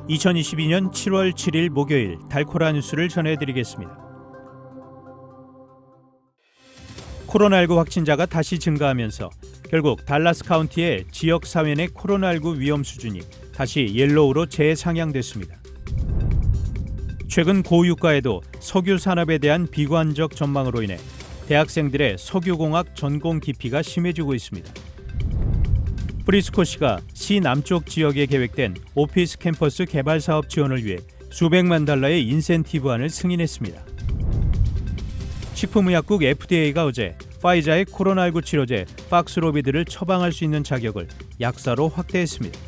2022년 7월 7일 목요일 달코라 뉴스를 전해드리겠습니다. 코로나19 확진자가 다시 증가하면서 결국 달라스 카운티의 지역 사회 내 코로나19 위험 수준이 다시 옐로우로 재상향됐습니다. 최근 고유가에도 석유 산업에 대한 비관적 전망으로 인해 대학생들의 석유공학 전공 기피가 심해지고 있습니다. 프리스코시가 시 남쪽 지역에 계획된 오피스 캠퍼스 개발 사업 지원을 위해 수백만 달러의 인센티브안을 승인했습니다. 식품의약국 FDA가 어제 파이자의 코로나19 치료제 박스로비드를 처방할 수 있는 자격을 약사로 확대했습니다.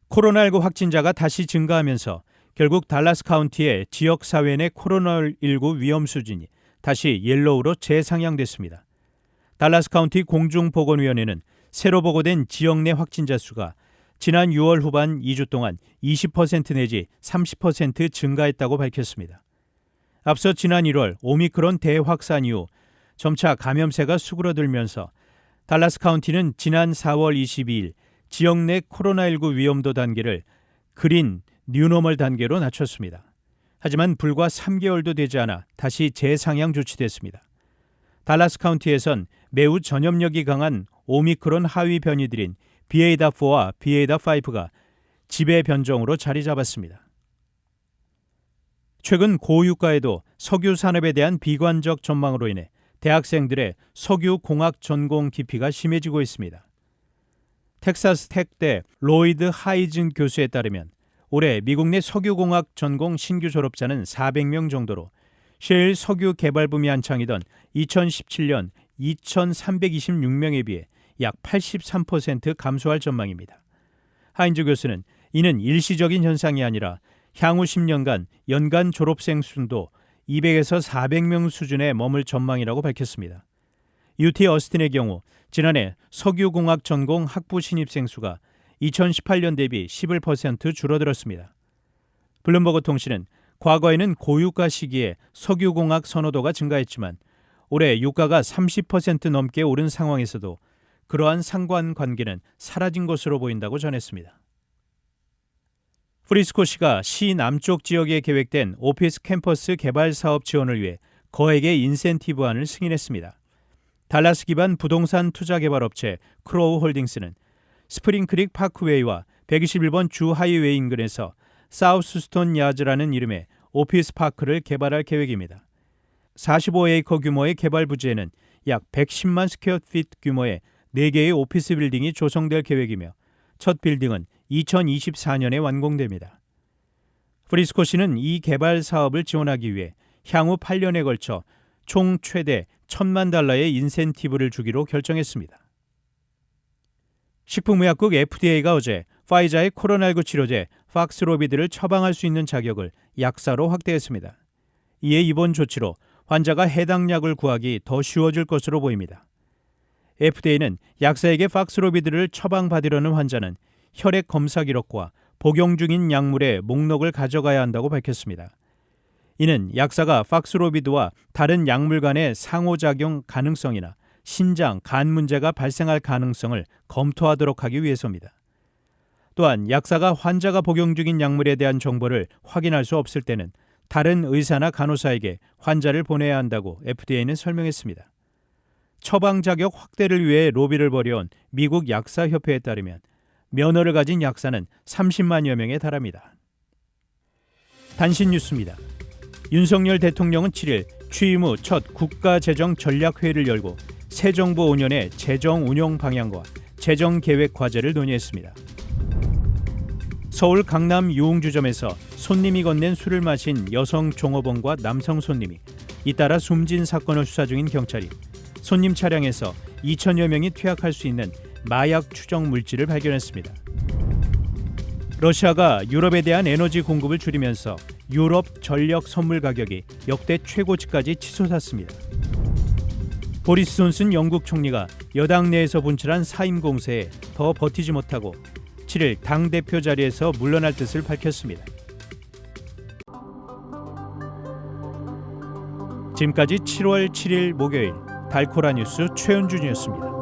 코로나19 확진자가 다시 증가하면서 결국 달라스 카운티의 지역 사회 내 코로나19 위험 수준이 다시 옐로우로 재상향됐습니다. 달라스 카운티 공중보건위원회는 새로 보고된 지역 내 확진자 수가 지난 6월 후반 2주 동안 20% 내지 30% 증가했다고 밝혔습니다. 앞서 지난 1월 오미크론 대확산 이후 점차 감염세가 수그러들면서 달라스 카운티는 지난 4월 22일 지역 내 코로나19 위험도 단계를 그린 뉴노멀 단계로 낮췄습니다. 하지만 불과 3개월도 되지 않아 다시 재상향 조치됐습니다. 달라스 카운티에선 매우 전염력이 강한 오미크론 하위 변이들인 BA.4와 BA.5가 지배 변종으로 자리 잡았습니다. 최근 고유가에도 석유 산업에 대한 비관적 전망으로 인해 대학생들의 석유 공학 전공 기피가 심해지고 있습니다. 텍사스 텍대 로이드 하이즌 교수에 따르면 올해 미국 내 석유공학 전공 신규 졸업자는 400명 정도로 셰일 석유 개발 붐이 한창이던 2017년 2,326명에 비해 약 83% 감소할 전망입니다. 하인즈 교수는 이는 일시적인 현상이 아니라 향후 10년간 연간 졸업생 수도 200에서 400명 수준에 머물 전망이라고 밝혔습니다. UT 어스틴의 경우 지난해 석유공학 전공 학부 신입생 수가 2018년 대비 11% 줄어들었습니다. 블룸버그 통신은 과거에는 고유가 시기에 석유공학 선호도가 증가했지만 올해 유가가 30% 넘게 오른 상황에서도 그러한 상관관계는 사라진 것으로 보인다고 전했습니다. 프리스코시가 시 남쪽 지역에 계획된 오피스 캠퍼스 개발 사업 지원을 위해 거액의 인센티브안을 승인했습니다. 달라스 기반 부동산 투자 개발 업체 크로우 홀딩스는 스프링크릭 파크웨이와 121번 주 하이웨이 인근에서 사우스스톤 야즈라는 이름의 오피스 파크를 개발할 계획입니다. 45에이커 규모의 개발 부지에는 약 110만 스퀘어핏 규모의 4개의 오피스 빌딩이 조성될 계획이며 첫 빌딩은 2024년에 완공됩니다. 프리스코시는 이 개발 사업을 지원하기 위해 향후 8년에 걸쳐 총 최대 1,000만 달러의 인센티브를 주기로 결정했습니다. 식품의약국 FDA가 어제 파이자의 코로나19 치료제 박스로비드를 처방할 수 있는 자격을 약사로 확대했습니다. 이에 이번 조치로 환자가 해당 약을 구하기 더 쉬워질 것으로 보입니다. FDA는 약사에게 박스로비드를 처방받으려는 환자는 혈액 검사 기록과 복용 중인 약물의 목록을 가져가야 한다고 밝혔습니다. 이는 약사가 박스로비드와 다른 약물 간의 상호작용 가능성이나 신장, 간 문제가 발생할 가능성을 검토하도록 하기 위해서입니다. 또한 약사가 환자가 복용 중인 약물에 대한 정보를 확인할 수 없을 때는 다른 의사나 간호사에게 환자를 보내야 한다고 FDA는 설명했습니다. 처방 자격 확대를 위해 로비를 벌여온 미국 약사협회에 따르면 면허를 가진 약사는 30만여 명에 달합니다. 단신 뉴스입니다. 윤석열 대통령은 7일 취임 후 첫 국가재정전략회의를 열고 새 정부 5년의 재정 운영 방향과 재정 계획 과제를 논의했습니다. 서울 강남 유흥주점에서 손님이 건넨 술을 마신 여성 종업원과 남성 손님이 잇따라 숨진 사건을 수사 중인 경찰이 손님 차량에서 2천여 명이 투약할 수 있는 마약 추정 물질을 발견했습니다. 러시아가 유럽에 대한 에너지 공급을 줄이면서 유럽 전력 선물 가격이 역대 최고치까지 치솟았습니다. 보리스 존슨 영국 총리가 여당 내에서 분출한 사임 공세에 더 버티지 못하고 7일 당대표 자리에서 물러날 뜻을 밝혔습니다. 지금까지 7월 7일 목요일 달코라 뉴스 최은준이었습니다.